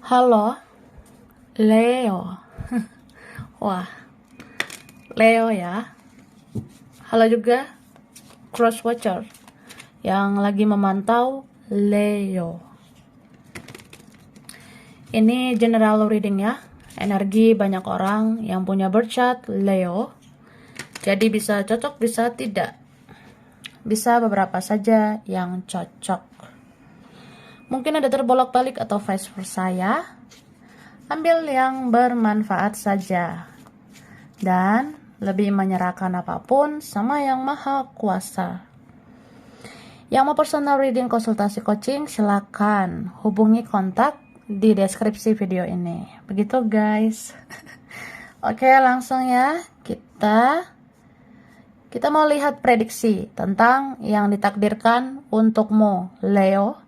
Halo, Leo. Wah, Leo ya. Halo juga Crosswatcher yang lagi memantau Leo. Ini general reading ya. Energi banyak orang yang punya birth chart Leo. Jadi bisa cocok, bisa tidak. Bisa beberapa saja yang cocok. Mungkin ada terbolak-balik atau vice versa ya. Ambil yang bermanfaat saja. Dan lebih menyerahkan apapun sama Yang Maha Kuasa. Yang mau personal reading konsultasi coaching, silakan hubungi kontak di deskripsi video ini. Begitu guys. Oke, langsung ya. Kita mau lihat prediksi tentang yang ditakdirkan untukmu, Leo.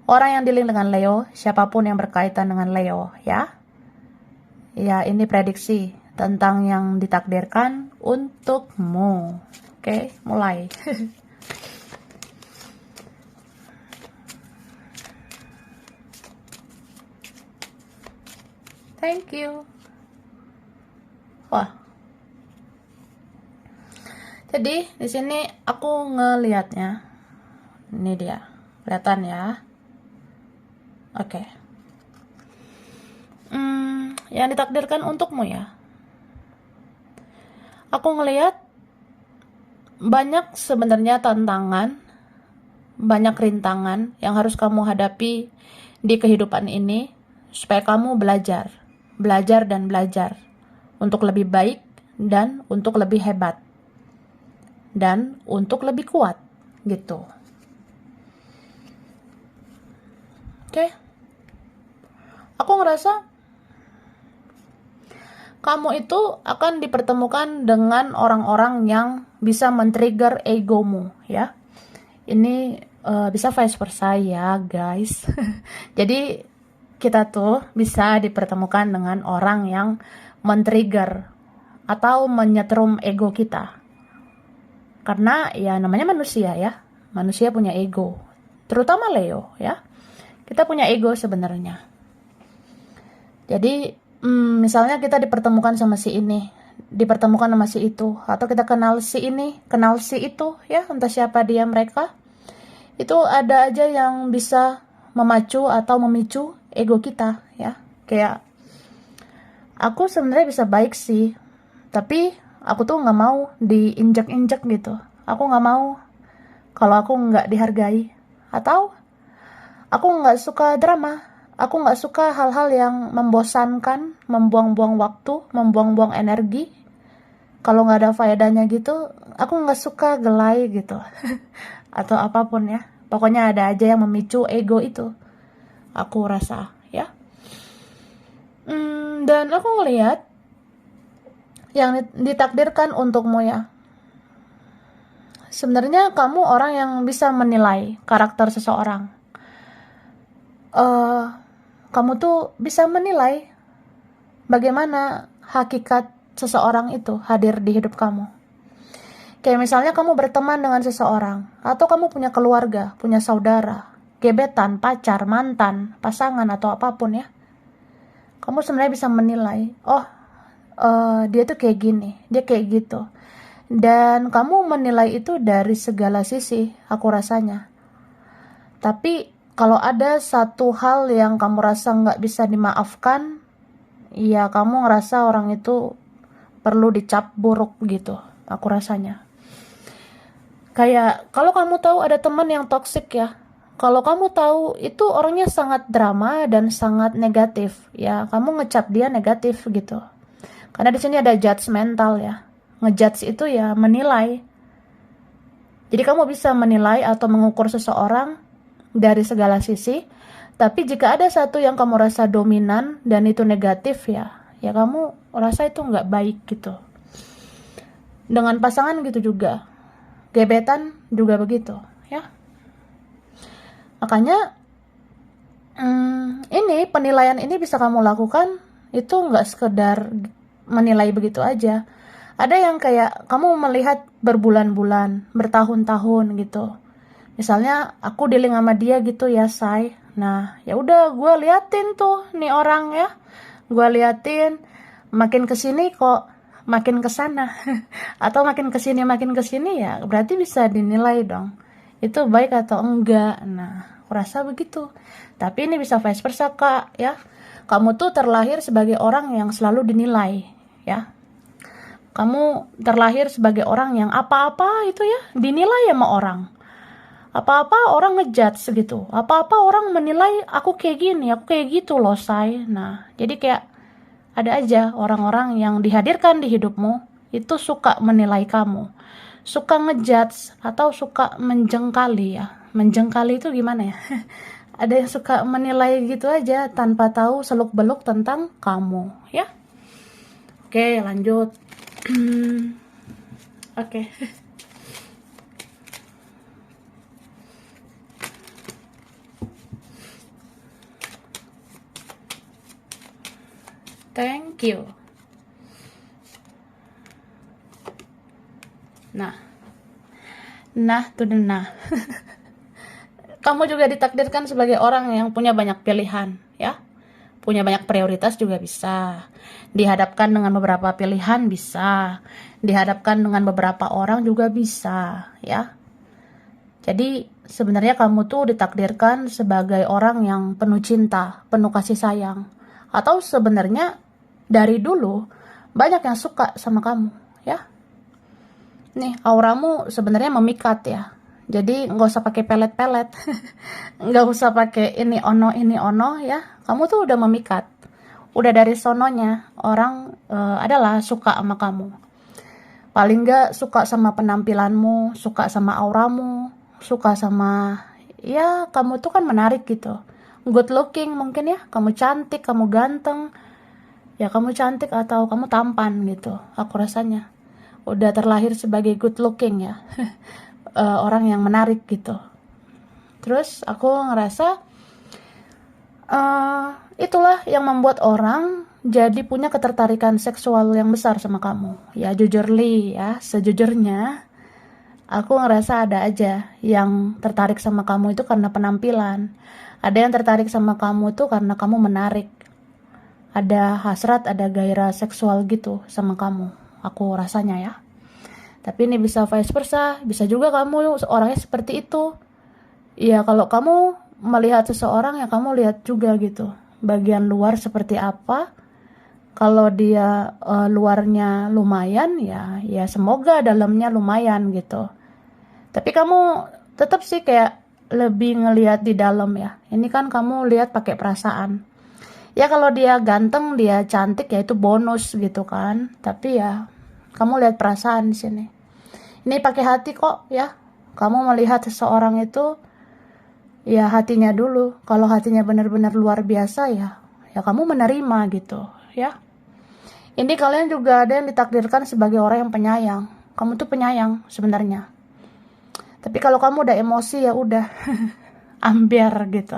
Orang yang dealing dengan Leo, siapapun yang berkaitan dengan Leo, ya. Ya, ini prediksi tentang yang ditakdirkan untukmu. Oke, mulai. Thank you. Wah. Jadi, di sini aku ngelihatnya. Ini dia. Kelihatan ya. Oke. Yang ditakdirkan untukmu ya. Aku ngelihat banyak sebenarnya tantangan, banyak rintangan yang harus kamu hadapi di kehidupan ini supaya kamu belajar dan belajar untuk lebih baik dan untuk lebih hebat dan untuk lebih kuat gitu. Oke. Aku ngerasa kamu itu akan dipertemukan dengan orang-orang yang bisa men-trigger egomu ya. Ini bisa vice versa ya guys. Jadi kita tuh bisa dipertemukan dengan orang yang men-trigger atau menyetrum ego kita. Karena ya namanya manusia ya. Manusia punya ego. Terutama Leo ya. Kita punya ego sebenarnya. Jadi misalnya kita dipertemukan sama si ini, dipertemukan sama si itu, atau kita kenal si ini, kenal si itu ya, entah siapa dia mereka. Itu ada aja yang bisa memacu atau memicu ego kita ya. Kayak aku sebenarnya bisa baik sih, tapi aku tuh nggak mau diinjak-injak gitu. Aku nggak mau kalau aku nggak dihargai, atau aku nggak suka drama. Aku nggak suka hal-hal yang membosankan, membuang-buang waktu, membuang-buang energi. Kalau nggak ada faedahnya gitu, aku nggak suka gelai gitu. Atau apapun ya. Pokoknya ada aja yang memicu ego itu. Aku rasa ya. Dan aku ngelihat yang ditakdirkan untukmu ya. Sebenarnya kamu orang yang bisa menilai karakter seseorang. Kamu tuh bisa menilai bagaimana hakikat seseorang itu hadir di hidup kamu. Kayak misalnya kamu berteman dengan seseorang, atau kamu punya keluarga, punya saudara, gebetan, pacar, mantan, pasangan, atau apapun ya. Kamu sebenarnya bisa menilai, dia tuh kayak gini, dia kayak gitu. Dan kamu menilai itu dari segala sisi, aku rasanya. Tapi kalau ada satu hal yang kamu rasa nggak bisa dimaafkan, ya kamu ngerasa orang itu perlu dicap buruk gitu, aku rasanya. Kayak kalau kamu tahu ada teman yang toksik ya, kalau kamu tahu itu orangnya sangat drama dan sangat negatif, ya kamu ngecap dia negatif gitu. Karena di sini ada judgmental ya, ngejudge itu ya menilai. Jadi kamu bisa menilai atau mengukur seseorang dari segala sisi, tapi jika ada satu yang kamu rasa dominan dan itu negatif ya kamu rasa itu nggak baik gitu. Dengan pasangan gitu juga, gebetan juga begitu ya. Makanya ini penilaian ini bisa kamu lakukan itu nggak sekedar menilai begitu aja. Ada yang kayak kamu melihat berbulan-bulan, bertahun-tahun gitu. Misalnya aku dealing sama dia gitu ya, say. Nah, ya udah gue liatin tuh nih orang ya. Gue liatin makin kesini kok makin kesana atau makin kesini ya berarti bisa dinilai dong itu baik atau enggak. Nah, aku rasa begitu. Tapi ini bisa vice versa, Kak, ya. Kamu tuh terlahir sebagai orang yang selalu dinilai, ya. Kamu terlahir sebagai orang yang apa-apa itu ya dinilai sama orang. Apa-apa orang ngejudge gitu. Apa-apa orang menilai aku kayak gini, aku kayak gitu loh, say. Nah, jadi kayak ada aja orang-orang yang dihadirkan di hidupmu itu suka menilai kamu, suka ngejudge atau suka menjengkali ya. Menjengkali itu gimana ya? Ada yang suka menilai gitu aja tanpa tahu seluk-beluk tentang kamu, ya. Oke, lanjut. Oke. Thank you. Nah, tuh nah. Kamu juga ditakdirkan sebagai orang yang punya banyak pilihan, ya. Punya banyak prioritas juga bisa. Dihadapkan dengan beberapa pilihan bisa. Dihadapkan dengan beberapa orang juga bisa, ya. Jadi sebenarnya kamu tuh ditakdirkan sebagai orang yang penuh cinta, penuh kasih sayang. Atau sebenarnya dari dulu banyak yang suka sama kamu, ya. Nih, auramu sebenarnya memikat ya. Jadi nggak usah pakai pelet-pelet, nggak usah pakai ini ono ya. Kamu tuh udah memikat, udah dari sononya orang adalah suka sama kamu. Paling nggak suka sama penampilanmu, suka sama auramu, suka sama ya kamu tuh kan menarik gitu. Good looking mungkin ya, kamu cantik, kamu ganteng, ya kamu cantik atau kamu tampan gitu. Aku rasanya udah terlahir sebagai good looking ya. Orang yang menarik gitu. Terus aku ngerasa itulah yang membuat orang jadi punya ketertarikan seksual yang besar sama kamu. Ya jujurly ya, sejujurnya aku ngerasa ada aja yang tertarik sama kamu itu karena penampilan. Ada yang tertarik sama kamu tuh karena kamu menarik. Ada hasrat, ada gairah seksual gitu sama kamu. Aku rasanya ya. Tapi ini bisa vice versa, bisa juga kamu orangnya seperti itu. Ya kalau kamu melihat seseorang ya kamu lihat juga gitu. Bagian luar seperti apa. Kalau dia luarnya lumayan ya semoga dalamnya lumayan gitu. Tapi kamu tetap sih kayak lebih ngelihat di dalam ya. Ini kan kamu lihat pakai perasaan. Ya kalau dia ganteng, dia cantik ya itu bonus gitu kan. Tapi ya kamu lihat perasaan di sini. Ini pakai hati kok ya. Kamu melihat seseorang itu ya hatinya dulu. Kalau hatinya benar-benar luar biasa ya kamu menerima gitu ya. Ini kalian juga ada yang ditakdirkan sebagai orang yang penyayang. Kamu tuh penyayang sebenarnya. Tapi kalau kamu udah emosi ya udah ambiar gitu.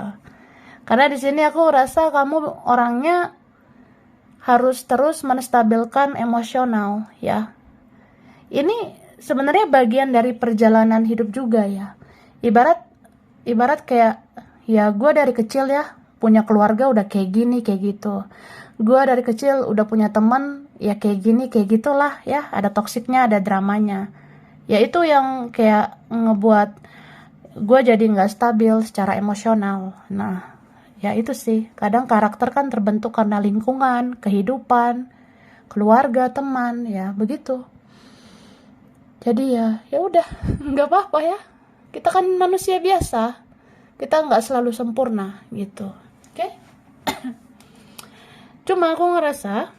Karena di sini aku rasa kamu orangnya harus terus menstabilkan emosional ya. Ini sebenarnya bagian dari perjalanan hidup juga ya. Ibarat kayak ya gue dari kecil ya punya keluarga udah kayak gini kayak gitu. Gue dari kecil udah punya teman ya kayak gini kayak gitulah ya. Ada toksiknya, ada dramanya. Ya itu yang kayak ngebuat gue jadi nggak stabil secara emosional. Nah ya itu sih. Kadang karakter kan terbentuk karena lingkungan, kehidupan, keluarga, teman ya begitu. Jadi ya udah nggak apa-apa ya. Kita kan manusia biasa. Kita nggak selalu sempurna gitu. Oke? Cuma aku ngerasa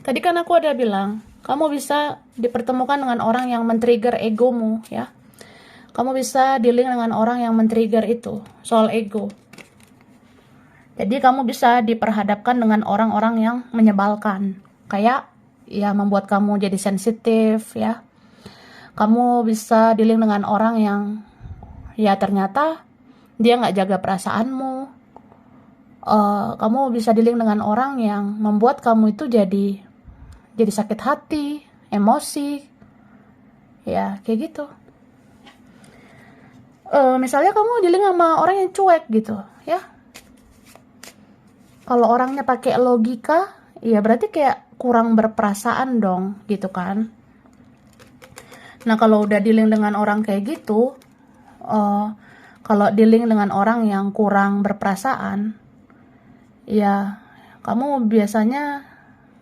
tadi kan aku ada bilang kamu bisa dipertemukan dengan orang yang men-trigger egomu ya. Kamu bisa dealing dengan orang yang men-trigger itu soal ego. Jadi kamu bisa diperhadapkan dengan orang-orang yang menyebalkan. Kayak ya membuat kamu jadi sensitif ya. Kamu bisa dealing dengan orang yang ya ternyata dia nggak jaga perasaanmu. Kamu bisa dealing dengan orang yang membuat kamu itu jadi sakit hati, emosi, ya kayak gitu. Misalnya kamu dealing sama orang yang cuek gitu ya, kalau orangnya pakai logika ya berarti kayak kurang berperasaan dong gitu kan. Nah kalau udah dealing dengan orang kayak gitu, kalau dealing dengan orang yang kurang berperasaan, ya kamu biasanya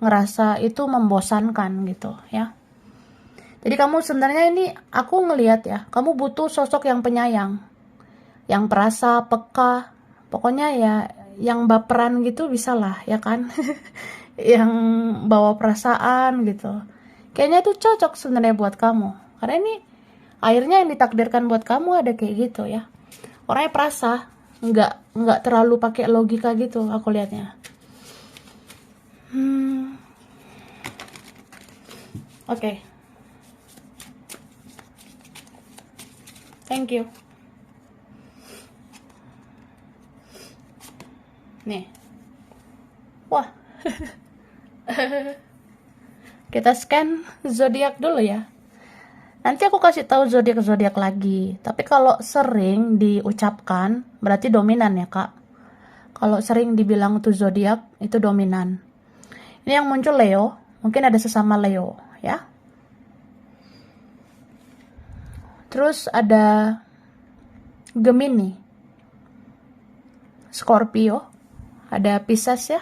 ngerasa itu membosankan gitu ya. Jadi kamu sebenarnya ini, aku ngelihat ya, kamu butuh sosok yang penyayang, yang perasa, peka, pokoknya ya yang baperan gitu bisa lah ya kan. Yang bawa perasaan gitu. Kayaknya itu cocok sebenarnya buat kamu. Karena ini akhirnya yang ditakdirkan buat kamu ada kayak gitu ya. Orangnya perasa, nggak terlalu pakai logika gitu aku lihatnya. Oke. Thank you. Nih. Wah. Kita scan zodiak dulu ya. Nanti aku kasih tahu zodiak-zodiak lagi. Tapi kalau sering diucapkan berarti dominan ya, Kak. Kalau sering dibilang tuh zodiak itu dominan. Ini yang muncul Leo, mungkin ada sesama Leo ya. Terus ada Gemini, Scorpio, ada Pisces ya.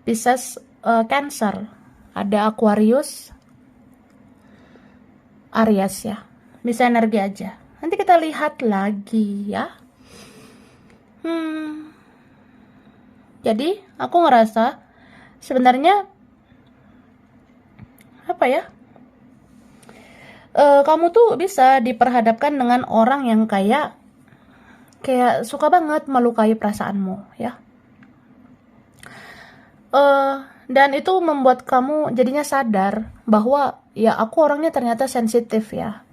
Pisces, Cancer, ada Aquarius, Aries ya. Bisa energi aja. Nanti kita lihat lagi ya. Jadi aku ngerasa sebenarnya apa ya? Kamu tuh bisa diperhadapkan dengan orang yang kayak suka banget melukai perasaanmu ya. Dan itu membuat kamu jadinya sadar bahwa ya aku orangnya ternyata sensitif ya.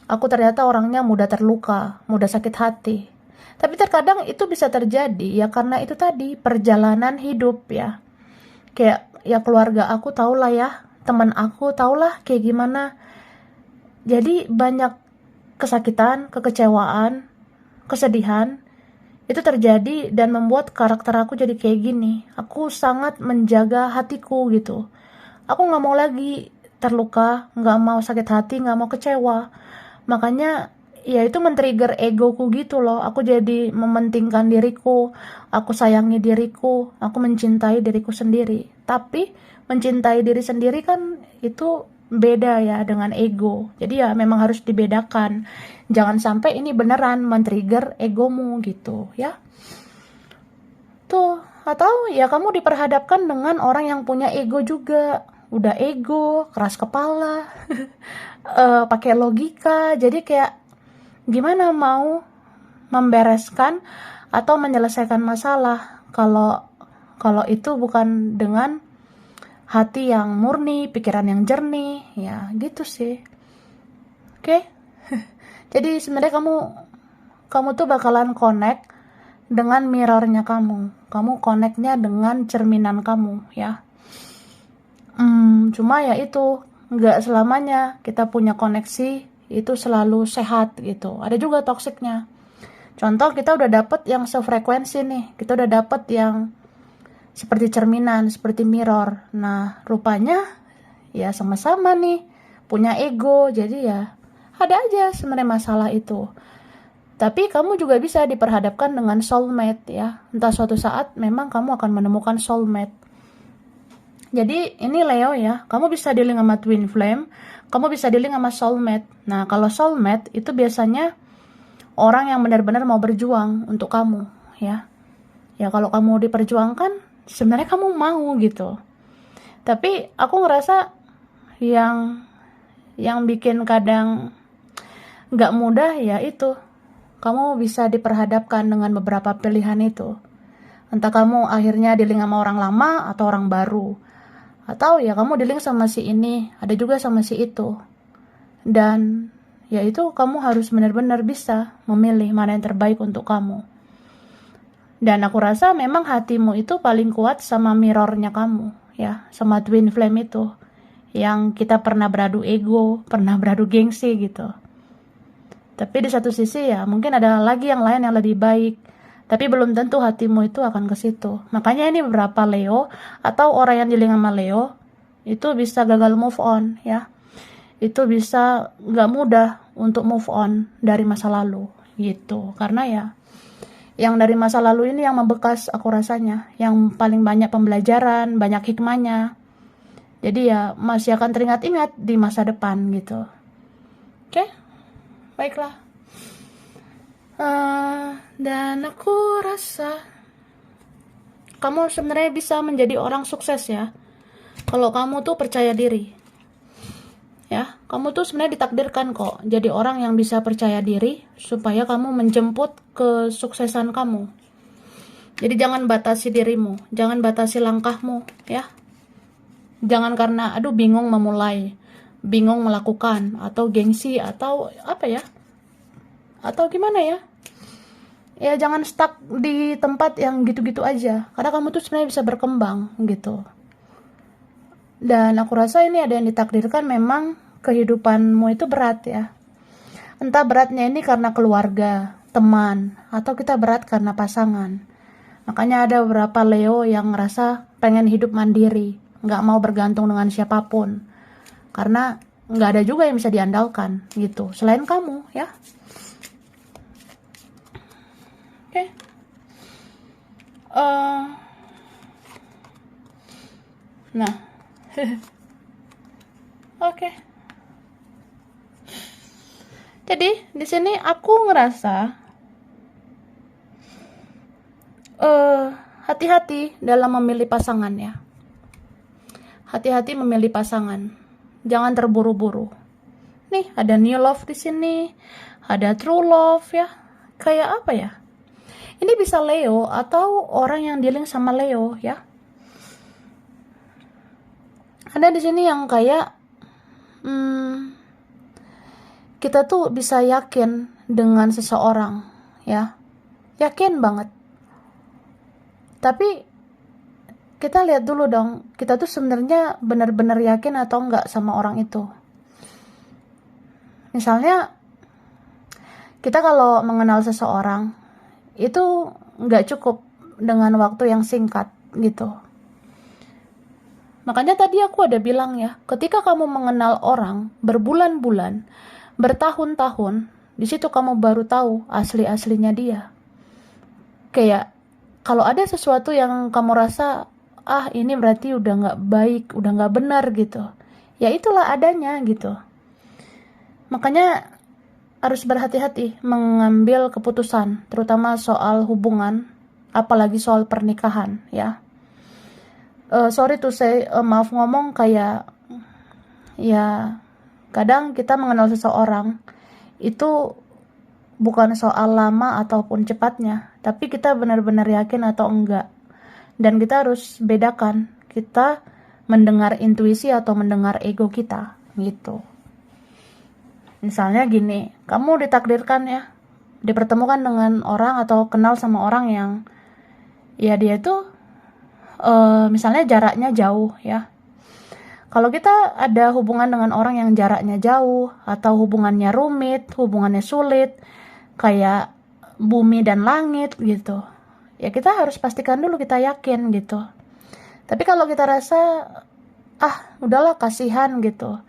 Aku ternyata orangnya mudah terluka, mudah sakit hati. Tapi terkadang itu bisa terjadi ya karena itu tadi perjalanan hidup ya. Kayak ya keluarga aku tahulah ya, teman aku tahulah kayak gimana. Jadi banyak kesakitan, kekecewaan, kesedihan itu terjadi dan membuat karakter aku jadi kayak gini. Aku sangat menjaga hatiku gitu. Aku nggak mau lagi terluka, nggak mau sakit hati, nggak mau kecewa. Makanya ya itu men-trigger egoku gitu loh. Aku jadi mementingkan diriku, aku sayangi diriku, aku mencintai diriku sendiri. Tapi mencintai diri sendiri kan itu beda ya dengan ego. Jadi ya memang harus dibedakan. Jangan sampai ini beneran men-trigger egomu gitu ya. Tuh, atau ya kamu diperhadapkan dengan orang yang punya ego juga. Udah ego, keras kepala, pakai logika. Jadi kayak gimana mau membereskan atau menyelesaikan masalah kalau itu bukan dengan hati yang murni, pikiran yang jernih, ya gitu sih. Oke. Jadi sebenarnya kamu tuh bakalan connect dengan mirrornya kamu. Kamu connectnya dengan cerminan kamu, ya. Cuma ya itu nggak selamanya kita punya koneksi itu selalu sehat gitu. Ada juga toksiknya. Contoh kita udah dapet yang sefrekuensi nih, kita udah dapet yang seperti cerminan, seperti mirror. Nah, rupanya ya sama-sama nih punya ego. Jadi ya ada aja sebenarnya masalah itu. Tapi kamu juga bisa diperhadapkan dengan soulmate ya. Entah suatu saat memang kamu akan menemukan soulmate. Jadi ini Leo ya, kamu bisa dealing sama twin flame, kamu bisa dealing sama soulmate. Nah, kalau soulmate itu biasanya orang yang benar-benar mau berjuang untuk kamu ya. Ya kalau kamu diperjuangkan sebenarnya kamu mau gitu. Tapi aku ngerasa yang bikin kadang nggak mudah ya itu. Kamu bisa diperhadapkan dengan beberapa pilihan itu. Entah kamu akhirnya dealing sama orang lama atau orang baru. Atau ya kamu dealing sama si ini, ada juga sama si itu. Dan ya itu kamu harus benar-benar bisa memilih mana yang terbaik untuk kamu. Dan aku rasa memang hatimu itu paling kuat sama mirrornya kamu, ya, sama twin flame itu. Yang kita pernah beradu ego, pernah beradu gengsi gitu. Tapi di satu sisi ya mungkin ada lagi yang lain yang lebih baik. Tapi belum tentu hatimu itu akan ke situ. Makanya ini beberapa Leo atau orang yang dealing sama Leo itu bisa gagal move on ya. Itu bisa nggak mudah untuk move on dari masa lalu gitu. Karena ya yang dari masa lalu ini yang membekas aku rasanya. Yang paling banyak pembelajaran, banyak hikmahnya. Jadi ya masih akan teringat-ingat di masa depan gitu. Oke? Baiklah. Dan aku rasa kamu sebenarnya bisa menjadi orang sukses ya. Kalau kamu tuh percaya diri. Ya, kamu tuh sebenarnya ditakdirkan kok jadi orang yang bisa percaya diri supaya kamu menjemput kesuksesan kamu. Jadi jangan batasi dirimu, jangan batasi langkahmu ya. Jangan karena aduh bingung memulai, bingung melakukan atau gengsi atau apa ya? Atau gimana ya? Ya jangan stuck di tempat yang gitu-gitu aja. Karena kamu tuh sebenarnya bisa berkembang gitu. Dan aku rasa ini ada yang ditakdirkan memang kehidupanmu itu berat ya. Entah beratnya ini karena keluarga, teman, atau kita berat karena pasangan. Makanya ada beberapa Leo yang ngerasa pengen hidup mandiri, nggak mau bergantung dengan siapapun. Karena nggak ada juga yang bisa diandalkan gitu, selain kamu ya. Oke. Nah, oke. Jadi di sini aku ngerasa hati-hati dalam memilih pasangan ya. Hati-hati memilih pasangan. Jangan terburu-buru. Nih, ada new love di sini, ada true love ya. Kayak apa ya? Ini bisa Leo atau orang yang dealing sama Leo ya. Ada di sini yang kayak kita tuh bisa yakin dengan seseorang ya. Yakin banget. Tapi kita lihat dulu dong, kita tuh sebenarnya benar-benar yakin atau enggak sama orang itu. Misalnya, kita kalau mengenal seseorang, itu enggak cukup dengan waktu yang singkat gitu. Makanya tadi aku ada bilang ya, ketika kamu mengenal orang berbulan-bulan, bertahun-tahun, di situ kamu baru tahu asli-aslinya dia. Kayak, kalau ada sesuatu yang kamu rasa ini berarti udah nggak baik, udah nggak benar gitu. Ya itulah adanya gitu. Makanya harus berhati-hati mengambil keputusan, terutama soal hubungan, apalagi soal pernikahan ya. Sorry to say, maaf ngomong kayak ya kadang kita mengenal seseorang itu bukan soal lama ataupun cepatnya, tapi kita benar-benar yakin atau enggak. Dan kita harus bedakan, kita mendengar intuisi atau mendengar ego kita, gitu. Misalnya gini, kamu ditakdirkan ya, dipertemukan dengan orang atau kenal sama orang yang, ya dia tuh, misalnya jaraknya jauh ya. Kalau kita ada hubungan dengan orang yang jaraknya jauh, atau hubungannya rumit, hubungannya sulit, kayak bumi dan langit gitu, ya kita harus pastikan dulu kita yakin gitu. Tapi kalau kita rasa udahlah kasihan gitu,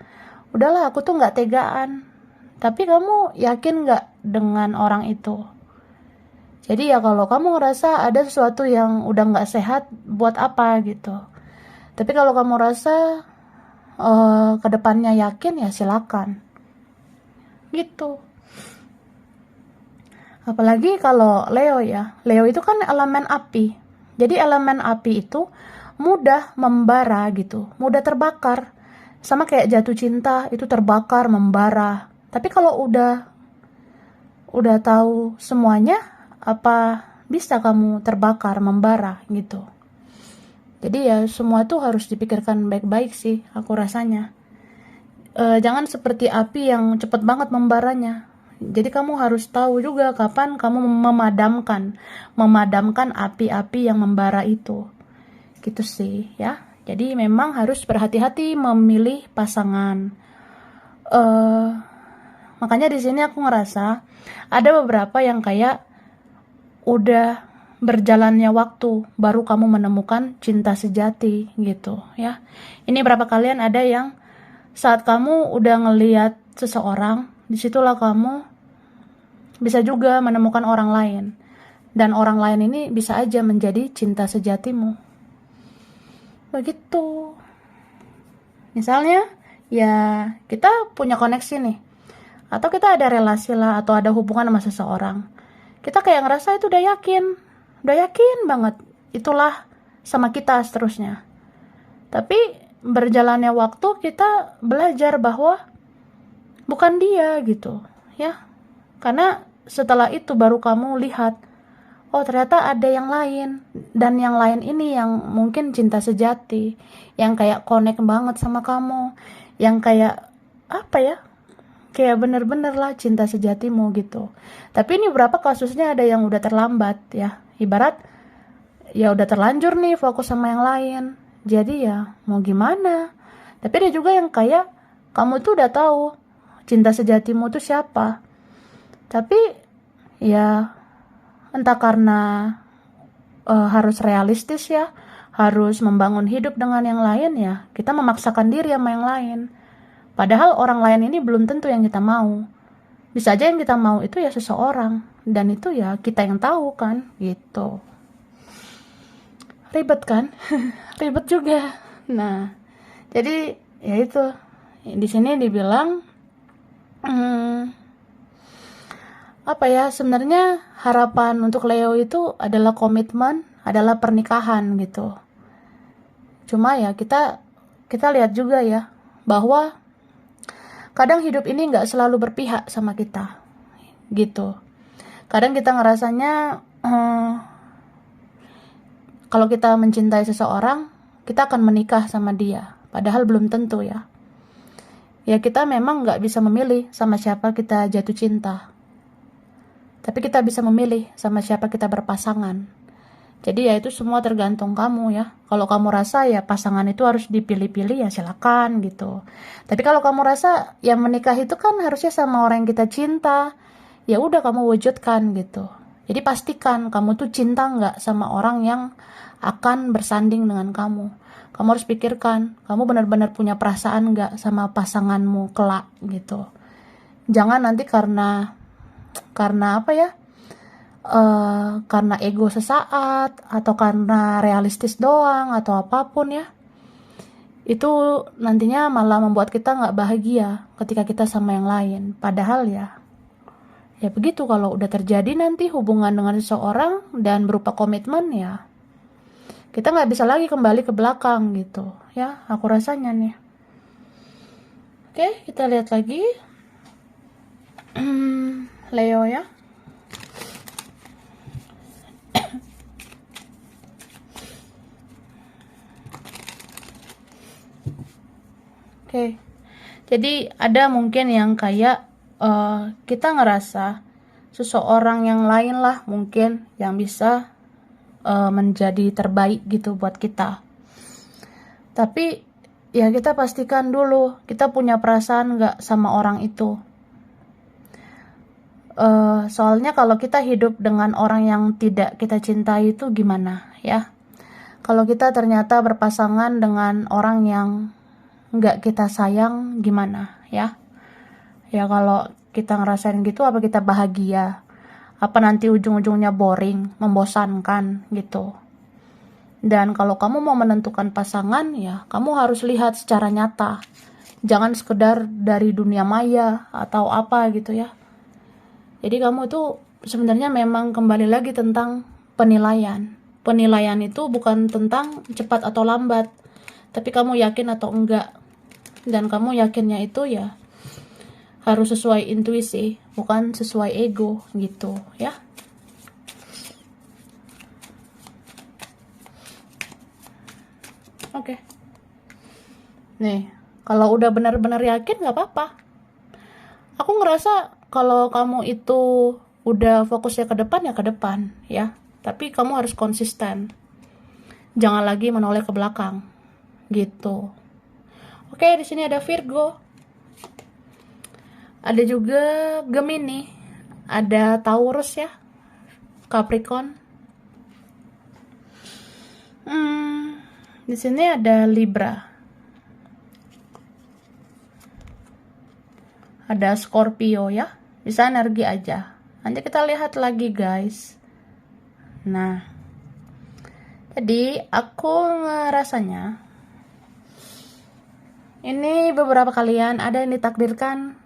udahlah aku tuh nggak tegaan, tapi kamu yakin nggak dengan orang itu? Jadi ya kalau kamu ngerasa ada sesuatu yang udah nggak sehat, buat apa gitu. Tapi kalau kamu rasa kedepannya yakin, ya silakan gitu. Apalagi kalau Leo ya, Leo itu kan elemen api. Jadi elemen api itu mudah membara gitu, mudah terbakar. Sama kayak jatuh cinta, itu terbakar, membara. Tapi kalau udah tahu semuanya, apa bisa kamu terbakar, membara gitu. Jadi ya semua tuh harus dipikirkan baik-baik sih, aku rasanya. Jangan seperti api yang cepet banget membaranya. Jadi kamu harus tahu juga kapan kamu memadamkan api-api yang membara itu. Gitu sih ya. Jadi memang harus berhati-hati memilih pasangan. Makanya di sini aku ngerasa ada beberapa yang kayak udah berjalannya waktu baru kamu menemukan cinta sejati gitu ya. Ini berapa kalian ada yang saat kamu udah ngeliat seseorang, disitulah kamu bisa juga menemukan orang lain. Dan orang lain ini bisa aja menjadi cinta sejatimu. Begitu. Misalnya, ya kita punya koneksi nih. Atau kita ada relasi lah, atau ada hubungan sama seseorang. Kita kayak ngerasa itu udah yakin banget. Itulah sama kita seterusnya. Tapi berjalannya waktu kita belajar bahwa bukan dia gitu. Ya, karena setelah itu baru kamu lihat, oh ternyata ada yang lain. Dan yang lain ini yang mungkin cinta sejati. Yang kayak connect banget sama kamu. Yang kayak, apa ya, kayak bener-bener lah cinta sejatimu gitu. Tapi ini berapa kasusnya ada yang udah terlambat ya. Ibarat, ya udah terlanjur nih fokus sama yang lain. Jadi ya mau gimana. Tapi ada juga yang kayak, kamu tuh udah tahu cinta sejatimu tuh siapa. Tapi ya entah karena harus realistis ya, harus membangun hidup dengan yang lain ya, kita memaksakan diri sama yang lain. Padahal orang lain ini belum tentu yang kita mau. Bisa aja yang kita mau itu ya seseorang, dan itu ya kita yang tahu kan, gitu. Ribet kan? Ribet juga. Nah, jadi ya itu. Di sini dibilang apa ya, sebenarnya harapan untuk Leo itu adalah komitmen, adalah pernikahan gitu. Cuma ya kita lihat juga ya bahwa kadang hidup ini nggak selalu berpihak sama kita gitu. Kadang kita ngerasanya kalau kita mencintai seseorang, kita akan menikah sama dia, padahal belum tentu ya. Ya kita memang nggak bisa memilih sama siapa kita jatuh cinta. Tapi kita bisa memilih sama siapa kita berpasangan. Jadi ya itu semua tergantung kamu ya. Kalau kamu rasa ya pasangan itu harus dipilih-pilih ya silakan gitu. Tapi kalau kamu rasa ya menikah itu kan harusnya sama orang yang kita cinta, ya udah kamu wujudkan gitu. Jadi pastikan kamu tuh cinta nggak sama orang yang akan bersanding dengan kamu. Kamu harus pikirkan, kamu benar-benar punya perasaan nggak sama pasanganmu kelak gitu. Jangan nanti karena apa ya, karena ego sesaat atau karena realistis doang atau apapun ya, itu nantinya malah membuat kita nggak bahagia ketika kita sama yang lain. Padahal ya begitu, kalau udah terjadi nanti hubungan dengan seseorang dan berupa komitmen ya kita nggak bisa lagi kembali ke belakang gitu ya, aku rasanya nih. Oke, kita lihat lagi Leo ya. Oke. Jadi ada mungkin yang kayak kita ngerasa seseorang yang lain lah mungkin yang bisa menjadi terbaik gitu buat kita. Tapi ya kita pastikan dulu kita punya perasaan nggak sama orang itu. Soalnya kalau kita hidup dengan orang yang tidak kita cintai itu gimana ya? Kalau kita ternyata berpasangan dengan orang yang nggak kita sayang gimana ya? Ya kalau kita ngerasain gitu, apa kita bahagia? Apa nanti ujung-ujungnya boring, membosankan gitu. Dan kalau kamu mau menentukan pasangan ya kamu harus lihat secara nyata. Jangan sekedar dari dunia maya atau apa gitu ya. Jadi kamu tuh sebenarnya memang kembali lagi tentang penilaian. Penilaian itu bukan tentang cepat atau lambat, tapi kamu yakin atau enggak. Dan kamu yakinnya itu ya harus sesuai intuisi, bukan sesuai ego gitu ya. Oke. Nih, kalau udah benar-benar yakin nggak apa-apa. Aku ngerasa kalau kamu itu udah fokusnya ke depan ya ke depan ya. Tapi kamu harus konsisten. Jangan lagi menoleh ke belakang gitu. Oke, di sini ada Virgo. Ada juga Gemini, ada Taurus ya, Capricorn. Di sini ada Libra, ada Scorpio ya. Bisa energi aja. Nanti kita lihat lagi guys. Nah, jadi aku ngerasanya ini beberapa kalian ada yang ditakdirkan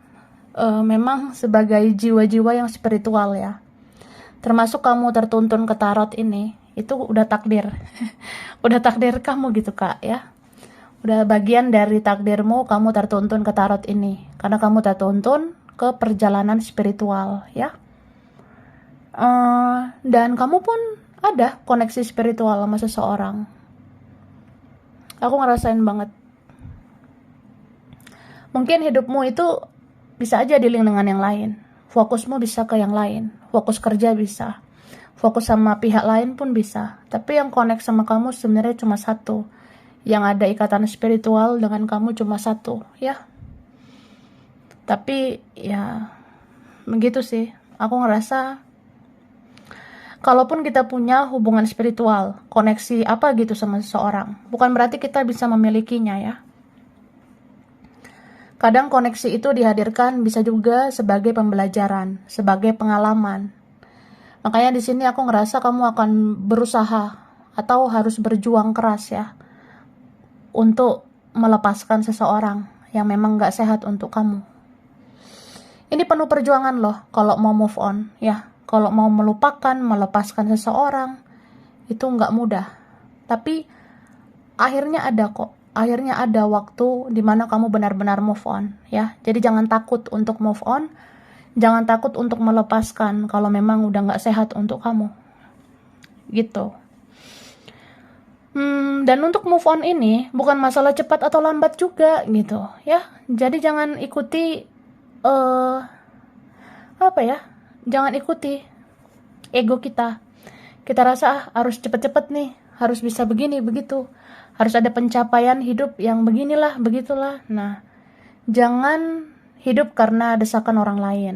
memang sebagai jiwa-jiwa yang spiritual ya. Termasuk kamu tertuntun ke tarot ini, itu udah takdir. Udah takdir kamu gitu kak ya. Udah bagian dari takdirmu kamu tertuntun ke tarot ini. Karena kamu tertuntun ke perjalanan spiritual ya. Dan kamu pun ada koneksi spiritual sama seseorang. Aku ngerasain banget. Mungkin hidupmu itu bisa aja dealing dengan yang lain. Fokusmu bisa ke yang lain. Fokus kerja bisa. Fokus sama pihak lain pun bisa. Tapi yang connect sama kamu sebenarnya cuma satu. Yang ada ikatan spiritual dengan kamu cuma satu, ya. Tapi ya begitu sih. Aku ngerasa kalaupun kita punya hubungan spiritual, koneksi apa gitu sama seseorang, bukan berarti kita bisa memilikinya ya. Kadang koneksi itu dihadirkan bisa juga sebagai pembelajaran, sebagai pengalaman. Makanya di sini aku ngerasa kamu akan berusaha atau harus berjuang keras ya untuk melepaskan seseorang yang memang gak sehat untuk kamu. Ini penuh perjuangan loh kalau mau move on ya. Kalau mau melupakan, melepaskan seseorang itu gak mudah. Tapi akhirnya ada kok. Akhirnya ada waktu dimana kamu benar-benar move on ya. Jadi jangan takut untuk move on, jangan takut untuk melepaskan kalau memang udah gak sehat untuk kamu gitu. Dan untuk move on ini bukan masalah cepat atau lambat juga gitu ya. Jadi jangan ikuti jangan ikuti ego kita. Kita rasa harus cepet-cepet nih, harus bisa begini begitu, harus ada pencapaian hidup yang beginilah begitulah. Nah, jangan hidup karena desakan orang lain,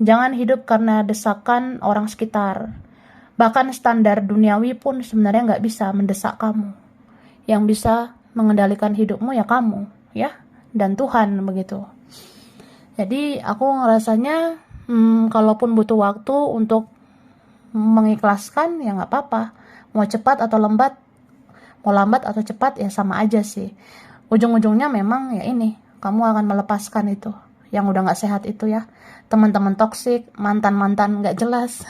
jangan hidup karena desakan orang sekitar. Bahkan standar duniawi pun sebenarnya nggak bisa mendesak kamu. Yang bisa mengendalikan hidupmu ya kamu ya, dan Tuhan begitu. Jadi aku ngerasanya kalaupun butuh waktu untuk mengikhlaskan ya nggak apa-apa. Mau cepat atau lambat, mau lambat atau cepat ya sama aja sih. Ujung-ujungnya memang ya ini, kamu akan melepaskan itu yang udah nggak sehat itu ya. Teman-teman toksik, mantan-mantan nggak jelas,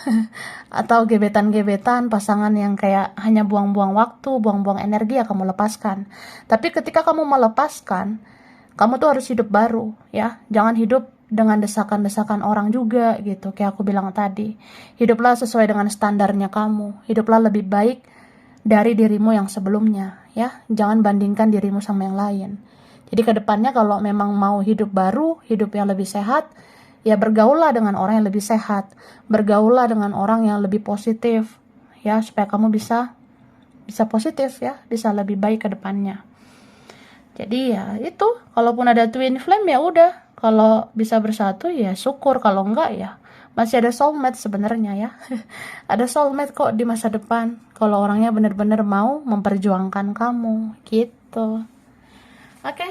atau gebetan-gebetan, pasangan yang kayak hanya buang-buang waktu, buang-buang energi ya kamu lepaskan. Tapi ketika kamu melepaskan, kamu tuh harus hidup baru ya. Jangan hidup dengan desakan-desakan orang juga gitu. Kayak aku bilang tadi, hiduplah sesuai dengan standarnya kamu. Hiduplah lebih baik dari dirimu yang sebelumnya ya. Jangan bandingkan dirimu sama yang lain. Jadi kedepannya kalau memang mau hidup baru, hidup yang lebih sehat, ya bergaullah dengan orang yang lebih sehat, bergaullah dengan orang yang lebih positif ya, supaya kamu bisa positif ya, bisa lebih baik kedepannya. Jadi ya itu, kalaupun ada twin flame ya udah, kalau bisa bersatu ya syukur, kalau enggak ya masih ada soulmate sebenarnya ya. Ada soulmate kok di masa depan kalau orangnya benar-benar mau memperjuangkan kamu gitu. Oke.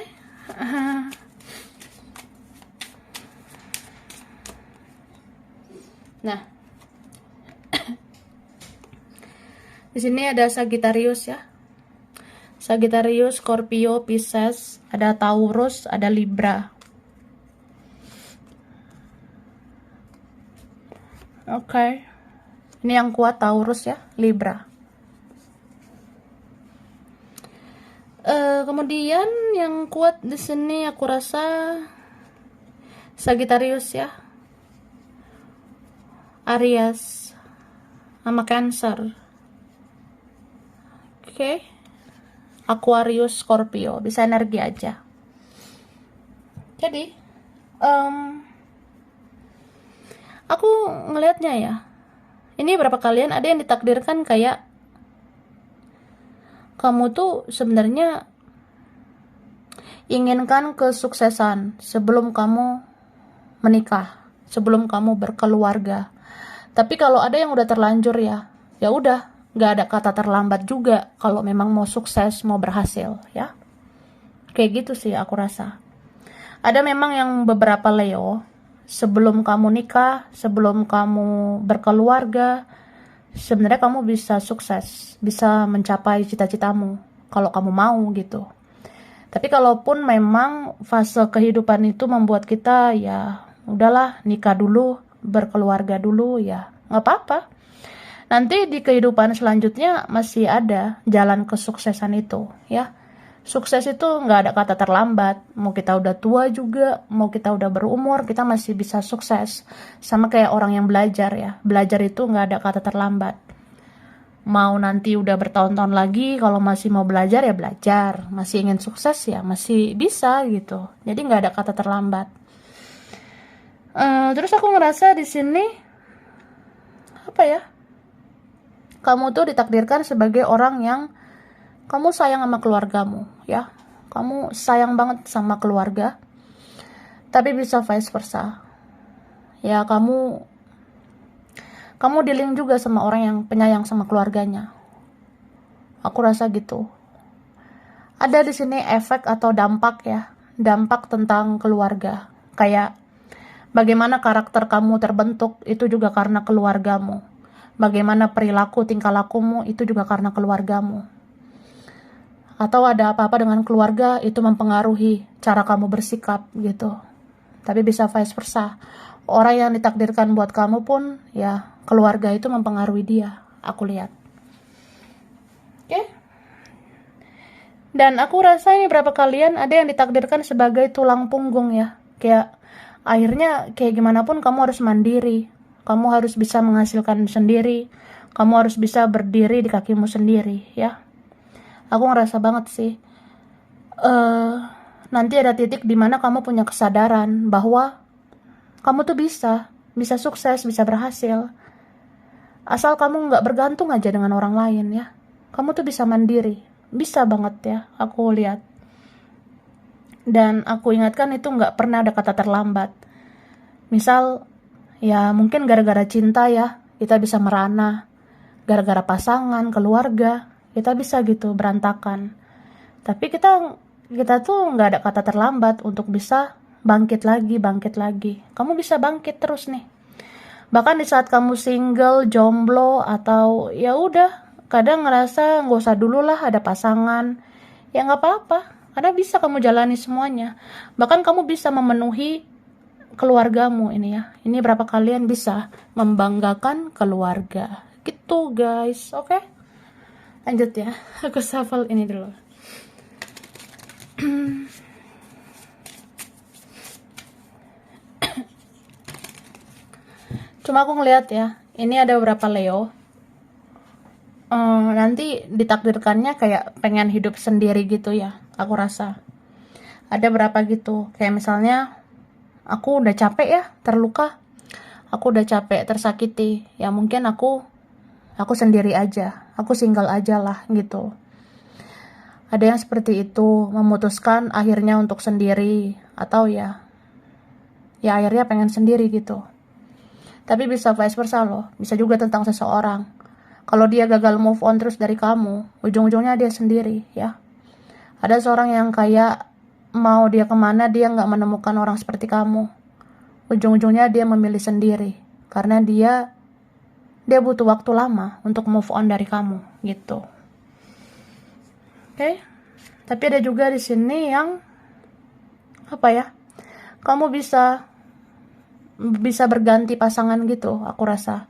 Nah, di sini ada Sagittarius ya. Sagittarius, Scorpio, Pisces, ada Taurus, ada Libra. Oke. Ini yang kuat Taurus ya, Libra. Kemudian yang kuat di sini aku rasa Sagittarius ya, Aries, sama Cancer. Oke. Aquarius, Scorpio, bisa energi aja. Jadi aku ngelihatnya ya, ini berapa kalian ada yang ditakdirkan kayak kamu tuh sebenarnya inginkan kesuksesan sebelum kamu menikah, sebelum kamu berkeluarga. Tapi kalau ada yang udah terlanjur ya, ya udah, nggak ada kata terlambat juga kalau memang mau sukses, mau berhasil ya. Kayak gitu sih aku rasa. Ada memang yang beberapa Leo, sebelum kamu nikah, sebelum kamu berkeluarga, sebenarnya kamu bisa sukses, bisa mencapai cita-citamu kalau kamu mau gitu. Tapi kalaupun memang fase kehidupan itu membuat kita ya udahlah nikah dulu, berkeluarga dulu ya nggak apa-apa. Nanti di kehidupan selanjutnya masih ada jalan kesuksesan itu ya. Sukses itu nggak ada kata terlambat. Mau kita udah tua juga, mau kita udah berumur, kita masih bisa sukses. Sama kayak orang yang belajar ya. Belajar itu nggak ada kata terlambat. Mau nanti udah bertahun-tahun lagi, kalau masih mau belajar ya belajar. Masih ingin sukses ya masih bisa gitu. Jadi nggak ada kata terlambat. Terus aku ngerasa di sini apa ya? Kamu tuh ditakdirkan sebagai orang yang kamu sayang sama keluargamu, ya. Kamu sayang banget sama keluarga, tapi bisa vice versa. Ya, kamu dealing juga sama orang yang penyayang sama keluarganya. Aku rasa gitu. Ada di sini efek atau dampak ya, dampak tentang keluarga. Kayak bagaimana karakter kamu terbentuk itu juga karena keluargamu. Bagaimana perilaku tingkah lakumu itu juga karena keluargamu. Atau ada apa-apa dengan keluarga itu mempengaruhi cara kamu bersikap gitu. Tapi bisa vice versa. Orang yang ditakdirkan buat kamu pun ya keluarga itu mempengaruhi dia. Aku lihat. Oke? Dan aku rasa ini berapa kalian ada yang ditakdirkan sebagai tulang punggung ya. Kayak akhirnya kayak gimana pun kamu harus mandiri. Kamu harus bisa menghasilkan sendiri. Kamu harus bisa berdiri di kakimu sendiri ya. Aku ngerasa banget sih. Nanti ada titik dimana kamu punya kesadaran bahwa kamu tuh bisa sukses, bisa berhasil. Asal kamu nggak bergantung aja dengan orang lain ya. Kamu tuh bisa mandiri, bisa banget ya. Aku lihat. Dan aku ingatkan itu nggak pernah ada kata terlambat. Misal, ya mungkin gara-gara cinta ya, kita bisa merana. Gara-gara pasangan, keluarga, kita bisa gitu berantakan. Tapi kita tuh nggak ada kata terlambat untuk bisa bangkit lagi. Kamu bisa bangkit terus nih. Bahkan di saat kamu single, jomblo, atau ya udah kadang ngerasa nggak usah dulu lah ada pasangan, ya nggak apa-apa. Karena bisa kamu jalani semuanya. Bahkan kamu bisa memenuhi keluargamu ini ya. Ini berapa kalian bisa membanggakan keluarga. Gitu guys, oke? Lanjut ya, aku shuffle ini dulu. Cuma aku ngeliat ya, ini ada beberapa Leo. Nanti ditakdirkannya kayak pengen hidup sendiri gitu ya, aku rasa. Ada berapa gitu, kayak misalnya, aku udah capek ya, terluka. Aku udah capek, tersakiti. Ya mungkin aku sendiri aja, aku single aja lah gitu. Ada yang seperti itu, memutuskan akhirnya untuk sendiri, atau ya akhirnya pengen sendiri gitu. Tapi bisa vice versa loh, bisa juga tentang seseorang. Kalau dia gagal move on terus dari kamu, ujung-ujungnya dia sendiri ya. Ada seorang yang kayak mau dia kemana dia nggak menemukan orang seperti kamu. Ujung-ujungnya dia memilih sendiri, karena dia butuh waktu lama untuk move on dari kamu gitu. Oke? Tapi ada juga di sini yang apa ya? Kamu bisa berganti pasangan gitu, aku rasa.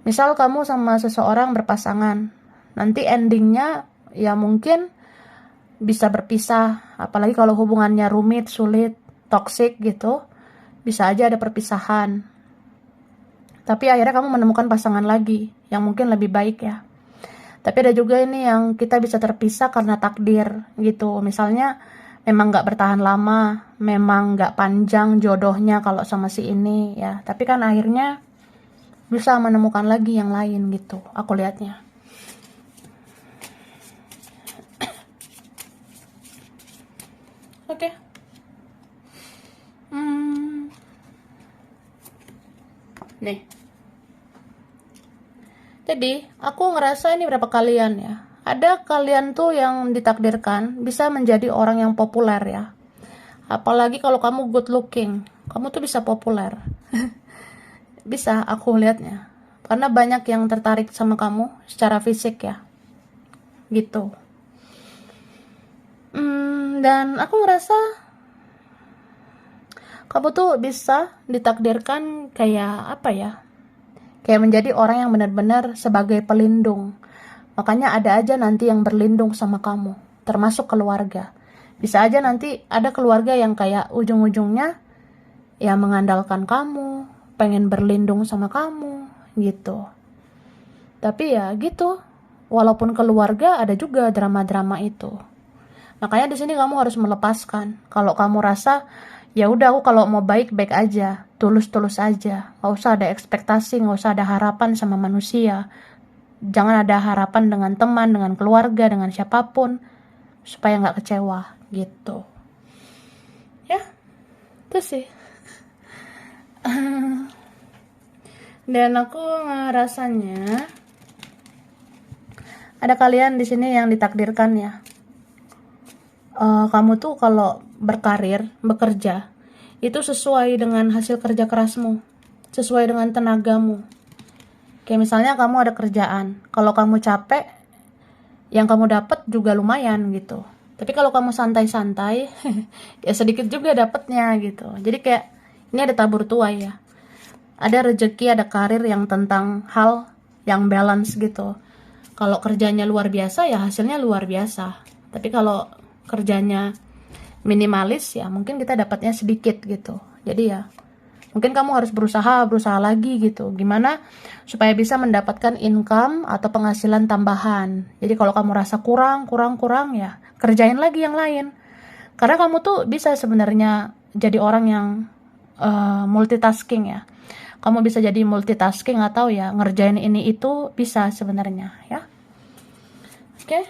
Misal kamu sama seseorang berpasangan, nanti endingnya ya mungkin bisa berpisah, apalagi kalau hubungannya rumit, sulit, toksik gitu, bisa aja ada perpisahan. Tapi akhirnya kamu menemukan pasangan lagi yang mungkin lebih baik ya. Tapi ada juga ini yang kita bisa terpisah karena takdir gitu. Misalnya memang nggak bertahan lama, memang nggak panjang jodohnya kalau sama si ini ya. Tapi kan akhirnya bisa menemukan lagi yang lain gitu, aku lihatnya. Oke. Nih. Jadi, aku ngerasa ini berapa kalian ya. Ada kalian tuh yang ditakdirkan bisa menjadi orang yang populer ya. Apalagi kalau kamu good looking, kamu tuh bisa populer. Bisa, aku lihatnya. Karena banyak yang tertarik sama kamu secara fisik ya. Gitu. Dan aku ngerasa kamu tuh bisa ditakdirkan kayak apa ya? Kayak menjadi orang yang benar-benar sebagai pelindung. Makanya ada aja nanti yang berlindung sama kamu, termasuk keluarga. Bisa aja nanti ada keluarga yang kayak ujung-ujungnya ya mengandalkan kamu, pengen berlindung sama kamu, gitu. Tapi ya gitu, walaupun keluarga ada juga drama-drama itu. Makanya di sini kamu harus melepaskan. Kalau kamu rasa ya udah aku kalau mau baik-baik aja, tulus-tulus aja, nggak usah ada ekspektasi, nggak usah ada harapan sama manusia. Jangan ada harapan dengan teman, dengan keluarga, dengan siapapun, supaya nggak kecewa gitu. Ya, itu sih. Dan aku ngerasanya ada kalian di sini yang ditakdirkan ya. Kamu tuh kalau berkarir, bekerja, itu sesuai dengan hasil kerja kerasmu, sesuai dengan tenagamu. Kayak misalnya kamu ada kerjaan, kalau kamu capek, yang kamu dapat juga lumayan gitu. Tapi kalau kamu santai-santai, ya sedikit juga dapatnya gitu. Jadi kayak ini ada tabur tuai ya. Ada rezeki, ada karir yang tentang hal yang balance gitu. Kalau kerjanya luar biasa ya hasilnya luar biasa. Tapi kalau kerjanya minimalis ya mungkin kita dapatnya sedikit gitu. Jadi ya mungkin kamu harus berusaha lagi gitu. Gimana supaya bisa mendapatkan income atau penghasilan tambahan. Jadi kalau kamu rasa kurang ya, kerjain lagi yang lain. Karena kamu tuh bisa sebenarnya jadi orang yang multitasking ya. Kamu bisa jadi multitasking atau ya ngerjain ini itu bisa sebenarnya ya. Oke.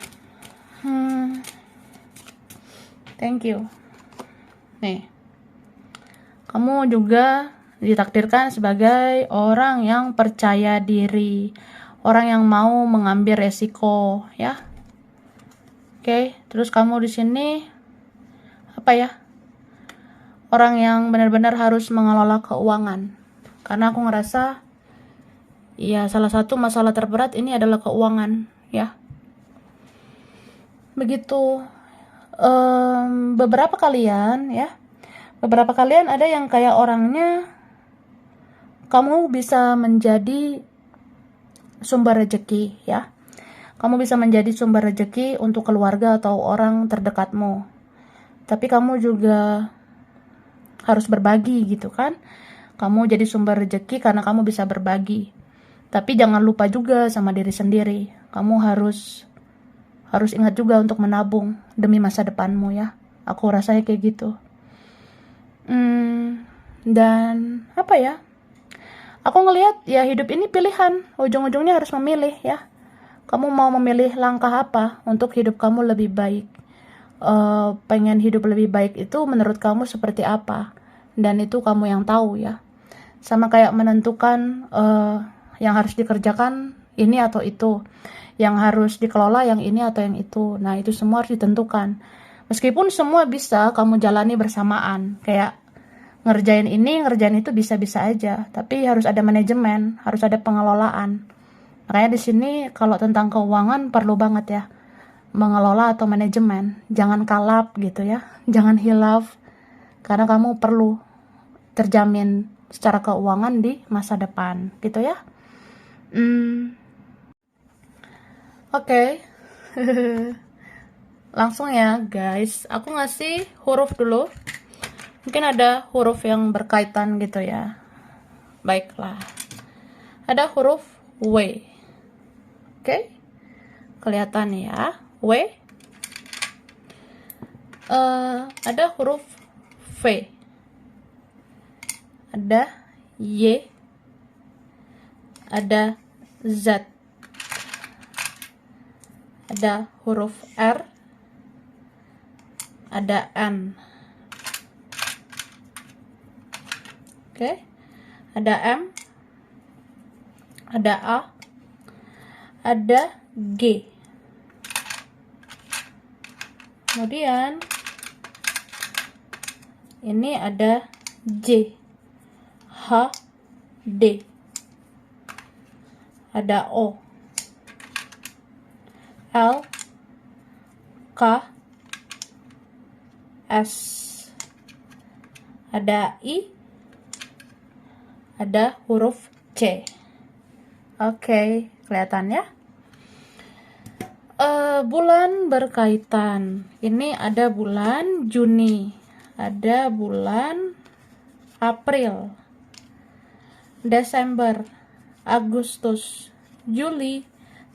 Thank you. Nih. Kamu juga ditakdirkan sebagai orang yang percaya diri, orang yang mau mengambil resiko, ya. Oke, terus kamu di sini apa ya? Orang yang benar-benar harus mengelola keuangan. Karena aku ngerasa ya salah satu masalah terberat ini adalah keuangan, ya. Begitu beberapa kalian ya. Beberapa kalian ada yang kayak orangnya kamu bisa menjadi sumber rezeki ya. Kamu bisa menjadi sumber rezeki untuk keluarga atau orang terdekatmu. Tapi kamu juga harus berbagi gitu kan. Kamu jadi sumber rezeki karena kamu bisa berbagi. Tapi jangan lupa juga sama diri sendiri. Kamu harus ingat juga untuk menabung demi masa depanmu ya. Aku rasanya kayak gitu. Dan apa ya? Aku ngelihat ya hidup ini pilihan. Ujung-ujungnya harus memilih ya. Kamu mau memilih langkah apa untuk hidup kamu lebih baik? Pengen hidup lebih baik itu menurut kamu seperti apa? Dan itu kamu yang tahu ya. Sama kayak menentukan yang harus dikerjakan ini atau itu. Yang harus dikelola yang ini atau yang itu. Nah itu semua harus ditentukan. Meskipun semua bisa kamu jalani bersamaan. Kayak ngerjain ini, ngerjain itu bisa-bisa aja. Tapi harus ada manajemen, harus ada pengelolaan. Makanya di sini kalau tentang keuangan perlu banget ya mengelola atau manajemen. Jangan kalap gitu ya, jangan hilaf. Karena kamu perlu terjamin secara keuangan di masa depan, gitu ya. Oke. Langsung ya guys, aku ngasih huruf dulu. Mungkin ada huruf yang berkaitan gitu ya. Baiklah. Ada huruf W. Oke. Kelihatan ya. W. Ada huruf V. Ada Y. Ada Z. Ada huruf R. Ada N. Oke. Ada M. ada A, ada G. Kemudian ini ada J, H, D. Ada O, L, K, S. Ada I, ada huruf C. Oke, kelihatan ya? Bulan berkaitan. Ini ada bulan Juni, ada bulan April, Desember, Agustus, Juli,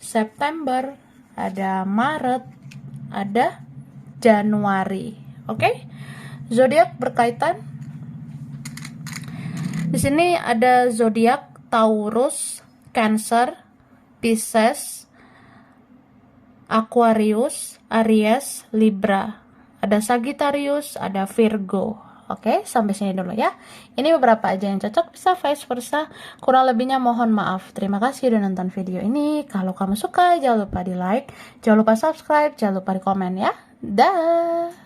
September, ada Maret, ada Januari. Oke? Zodiak berkaitan. Di sini ada zodiak Taurus, Cancer, Pisces, Aquarius, Aries, Libra. Ada Sagittarius, ada Virgo. Oke, sampai sini dulu ya. Ini beberapa aja yang cocok, bisa vice versa. Kurang lebihnya mohon maaf. Terima kasih udah nonton video ini. Kalau kamu suka, jangan lupa di like, jangan lupa subscribe, jangan lupa di komen ya. Dah.